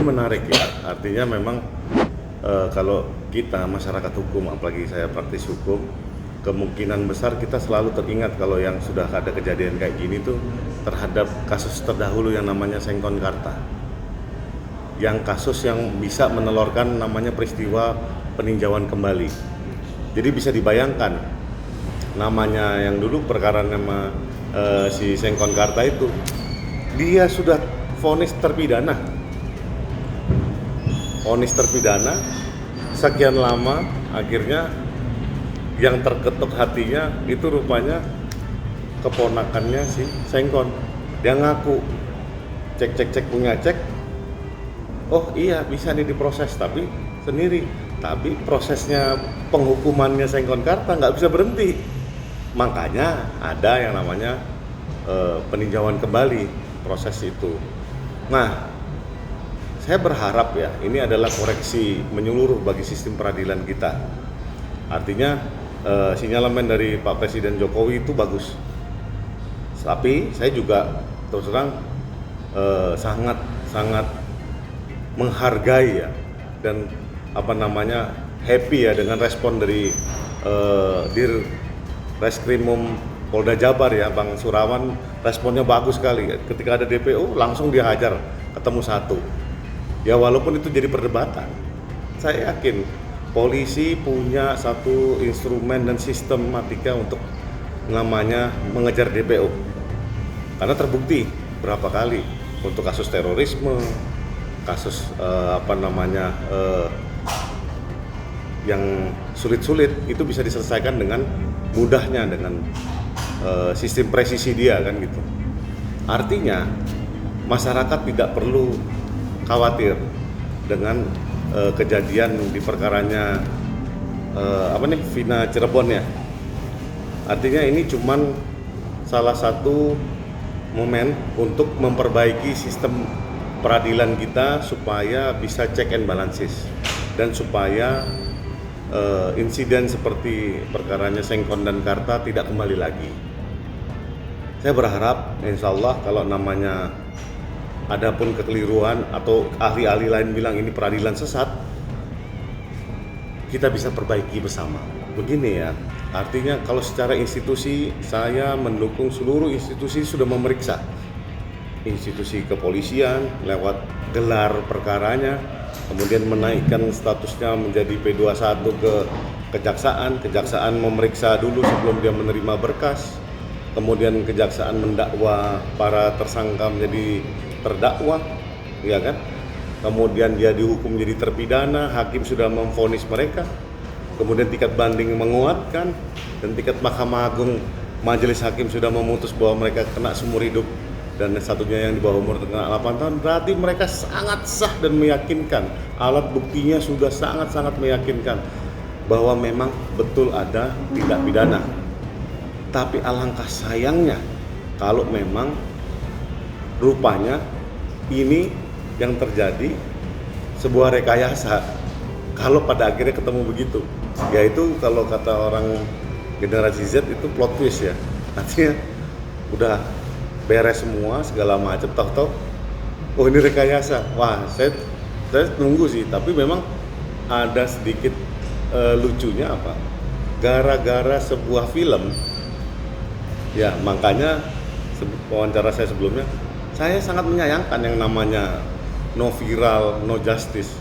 menarik ya, artinya memang kalau kita masyarakat hukum, apalagi saya praktis hukum, kemungkinan besar kita selalu teringat kalau yang sudah ada kejadian kayak gini tuh terhadap kasus terdahulu yang namanya Sengkonkarta, yang kasus yang bisa menelurkan namanya peristiwa peninjauan kembali. Jadi bisa dibayangkan namanya yang dulu perkara nama si Sengkonkarta itu, dia sudah vonis terpidana sekian lama, akhirnya yang terketuk hatinya itu rupanya keponakannya si Sengkon. Dia ngaku cek punya cek, oh iya bisa nih diproses tapi sendiri, tapi prosesnya penghukumannya Sengkonkarta nggak bisa berhenti, makanya ada yang namanya peninjauan kembali proses itu. Nah, saya berharap ya ini adalah koreksi menyeluruh bagi sistem peradilan kita. Artinya sinyalemen dari Pak Presiden Jokowi itu bagus. Tapi saya juga terus terang sangat menghargai ya, dan happy ya dengan respon dari Dir Reskrimum Polda Jabar ya, Bang Surawan. Responnya bagus sekali. Ketika ada DPO langsung dia hajar ketemu satu. Ya walaupun itu jadi perdebatan, saya yakin polisi punya satu instrumen dan sistematika untuk namanya mengejar DPO. Karena terbukti berapa kali untuk kasus terorisme, kasus yang sulit-sulit itu bisa diselesaikan dengan mudahnya dengan sistem presisi dia kan gitu. Artinya masyarakat tidak perlu khawatir dengan kejadian di perkaranya Vina Cirebon ya. Artinya ini cuman salah satu momen untuk memperbaiki sistem peradilan kita supaya bisa check and balances, dan supaya insiden seperti perkaranya Sengkon dan Karta tidak kembali lagi. Saya berharap insya Allah kalau namanya ada pun kekeliruan atau ahli-ahli lain bilang ini peradilan sesat, kita bisa perbaiki bersama. Begini ya, artinya kalau secara institusi saya mendukung seluruh institusi sudah memeriksa. Institusi kepolisian lewat gelar perkaranya, kemudian menaikkan statusnya menjadi P21 ke kejaksaan memeriksa dulu sebelum dia menerima berkas, kemudian kejaksaan mendakwa para tersangka menjadi terdakwa, ya kan? Kemudian dia dihukum jadi terpidana, hakim sudah memvonis mereka, kemudian tingkat banding menguatkan, dan tingkat Mahkamah Agung majelis hakim sudah memutus bahwa mereka kena seumur hidup, dan satunya yang di bawah umur kena 8 tahun. Berarti mereka sangat sah dan meyakinkan, alat buktinya sudah sangat meyakinkan bahwa memang betul ada tindak pidana. Tapi alangkah sayangnya kalau memang rupanya ini yang terjadi sebuah rekayasa, kalau pada akhirnya ketemu begitu, yaitu kalau kata orang generasi Z itu plot twist ya, artinya udah beres semua segala macam, tahu-tahu oh ini rekayasa. Wah, saya nunggu sih, tapi memang ada sedikit lucunya apa, gara-gara sebuah film ya, makanya wawancara saya sebelumnya, saya sangat menyayangkan yang namanya no viral, no justice.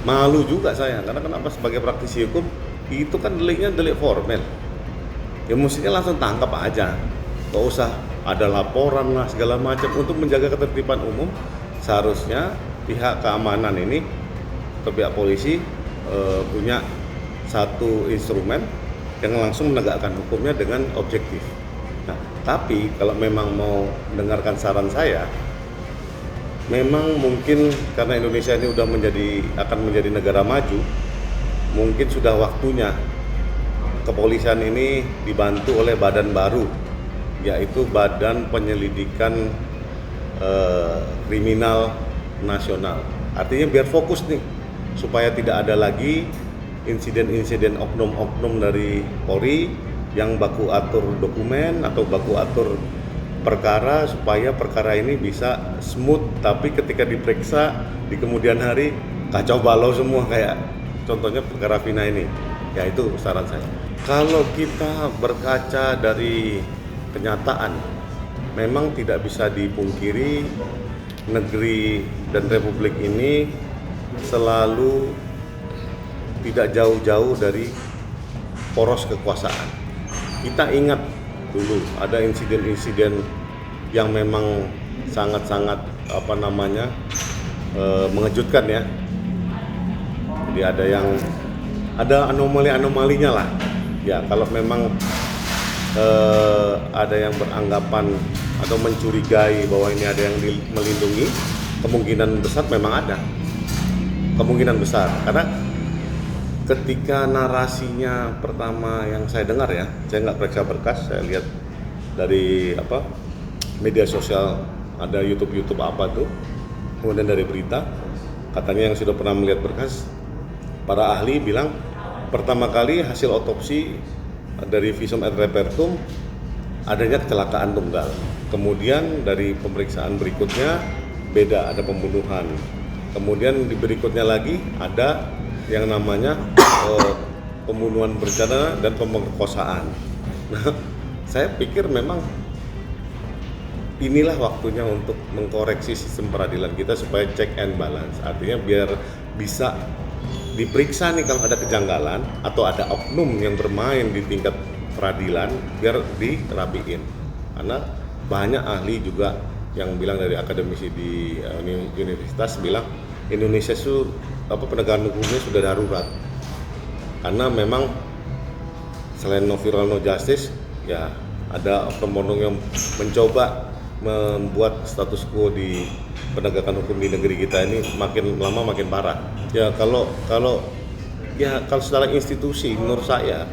Malu juga saya, karena kenapa, sebagai praktisi hukum itu kan deliknya delik formel. Ya mestinya langsung tangkap aja, gak usah ada laporan lah segala macam. Untuk menjaga ketertiban umum, seharusnya pihak keamanan ini atau pihak polisi punya satu instrumen yang langsung menegakkan hukumnya dengan objektif. Nah, tapi kalau memang mau mendengarkan saran saya, memang mungkin karena Indonesia ini akan menjadi negara maju, mungkin sudah waktunya kepolisian ini dibantu oleh badan baru, yaitu Badan Penyelidikan Kriminal Nasional. Artinya biar fokus nih, supaya tidak ada lagi insiden-insiden oknum-oknum dari Polri yang baku atur dokumen atau baku atur perkara supaya perkara ini bisa smooth, tapi ketika diperiksa di kemudian hari kacau balau semua kayak contohnya perkara Vina ini. Ya itu saran saya. Kalau kita berkaca dari kenyataan, memang tidak bisa dipungkiri negeri dan republik ini selalu tidak jauh-jauh dari poros kekuasaan. Kita ingat dulu ada insiden-insiden yang memang sangat-sangat mengejutkan ya. Jadi ada anomali-anomalinya lah. Ya kalau memang ada yang beranggapan atau mencurigai bahwa ini ada yang melindungi, kemungkinan besar memang ada. Kemungkinan besar karena ketika narasinya pertama yang saya dengar ya, saya nggak periksa berkas, saya lihat dari media sosial, ada YouTube apa tuh, kemudian dari berita, katanya yang sudah pernah melihat berkas, para ahli bilang pertama kali hasil otopsi dari visum et repertum adanya kecelakaan tunggal, kemudian dari pemeriksaan berikutnya beda, ada pembunuhan, kemudian di berikutnya lagi ada yang namanya pembunuhan berencana dan pemerkosaan. Nah, saya pikir memang inilah waktunya untuk mengkoreksi sistem peradilan kita supaya check and balance. Artinya biar bisa diperiksa nih kalau ada kejanggalan atau ada oknum yang bermain di tingkat peradilan, biar dirapiin. Karena banyak ahli juga yang bilang dari akademisi di universitas bilang Indonesia itu penegakan hukumnya sudah darurat, karena memang selain no viral no justice ya ada oknum yang mencoba membuat status quo di penegakan hukum di negeri kita ini makin lama makin parah. Ya kalau secara institusi menurut saya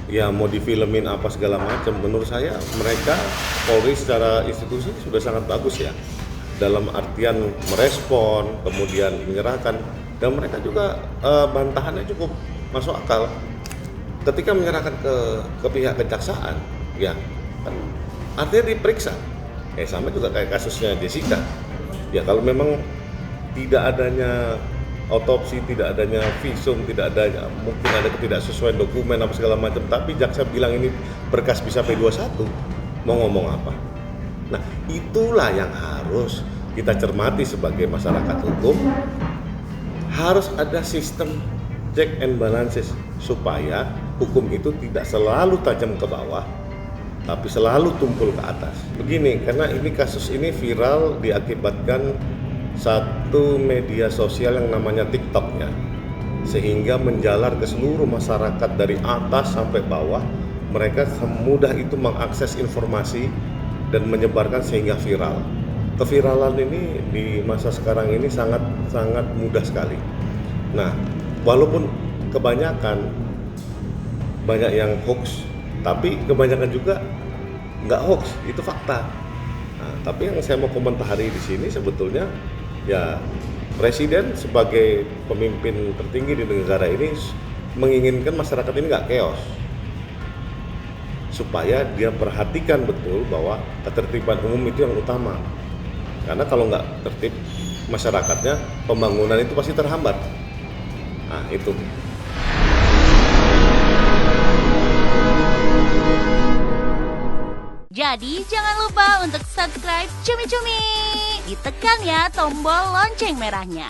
ya mau difilmin apa segala macam, menurut saya mereka Polri secara institusi sudah sangat bagus ya dalam artian merespon, kemudian menyerahkan, dan mereka juga bantahannya cukup masuk akal ketika menyerahkan ke pihak kejaksaan ya kan, artinya diperiksa sama juga kayak kasusnya Jessica ya. Kalau memang tidak adanya otopsi, tidak adanya visum, tidak adanya, mungkin ada ketidaksesuaian dokumen apa segala macam, tapi jaksa bilang ini berkas bisa P21, mau ngomong apa? Nah, itulah yang harus kita cermati sebagai masyarakat hukum. Harus ada sistem check and balances supaya hukum itu tidak selalu tajam ke bawah, tapi selalu tumpul ke atas. Begini, karena ini kasus ini viral diakibatkan satu media sosial yang namanya TikTok ya, sehingga menjalar ke seluruh masyarakat dari atas sampai bawah. Mereka semudah itu mengakses informasi dan menyebarkan sehingga viral. Keviralan ini di masa sekarang ini sangat mudah sekali. Nah, walaupun kebanyakan banyak yang hoax, tapi kebanyakan juga nggak hoax, itu fakta. Nah, tapi yang saya mau komentari di sini sebetulnya ya Presiden sebagai pemimpin tertinggi di negara ini menginginkan masyarakat ini nggak chaos, supaya dia perhatikan betul bahwa ketertiban umum itu yang utama. Karena kalau nggak tertib masyarakatnya, pembangunan itu pasti terhambat. Nah itu. Jadi jangan lupa untuk subscribe Cumi Cumi. Ditekan ya tombol lonceng merahnya.